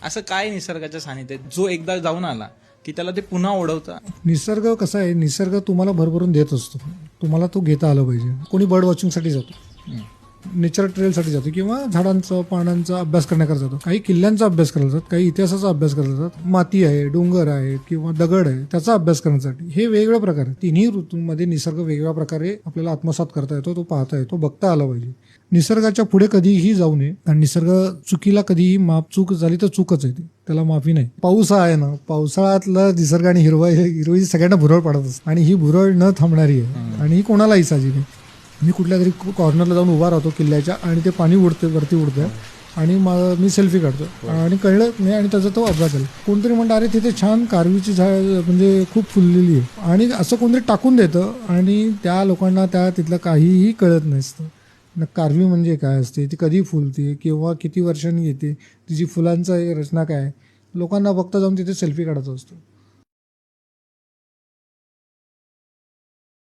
असं काय निसर्गाच्या सानिध्यात जो एकदा जाऊन आला की त्याला ते पुन्हा ओढवता? निसर्ग कसा आहे, निसर्ग तुम्हाला भरभरून देत असतो, तुम्हाला तो घेता आला पाहिजे. कोणी बर्ड वॉचिंगसाठी जातो, नेचर ट्रेलसाठी जातो, किंवा झाडांचा पानांचा अभ्यास करण्याकरता जातो. काही किल्ल्यांचा अभ्यास करायला जातात, काही इतिहासाचा अभ्यास करायला जातात, माती आहे, डोंगर आहे किंवा दगड आहे त्याचा अभ्यास करण्यासाठी. हे वेगवेगळ्या प्रकारे तिन्ही ऋतूंमध्ये निसर्ग वेगवेगळ्या प्रकारे आपल्याला आत्मसात करता येतो, तो पाहता येतो, बघता आला पाहिजे. निसर्गाच्या पुढे कधीही जाऊ नये, आणि निसर्ग चुकीला कधीही चूक झाली तर चूकच आहे ती, त्याला माफी नाही. पाऊस आहे ना, पावसाळ्यातला निसर्ग आणि हिरवाई सगळ्यांना भुरळ पडत असते, आणि ही भुरळ न थांबणारी आहे, आणि ही कोणालाही साहजिक आहे. मी कुठल्या तरी कॉर्नरला जाऊन उभा राहतो किल्ल्याच्या, आणि ते पाणी वरती उडतंय, आणि मी सेल्फी काढतो, आणि कळलं नाही, आणि त्याचा तो अपघात झाला. कोणतरी म्हणतं अरे तिथे छान कारवीची झाड म्हणजे खूप फुललेली आहे, आणि असं कोणतरी टाकून देतं, आणि त्या लोकांना तिथलं काहीही कळत नसतं. कारवी म्हणजे काय असते, ती कधी फुलते किंवा किती वर्षांनी येते, तिची फुलांचा रचना काय, लोकांना फक्त जाऊन तिथे सेल्फी काढायचा असतो.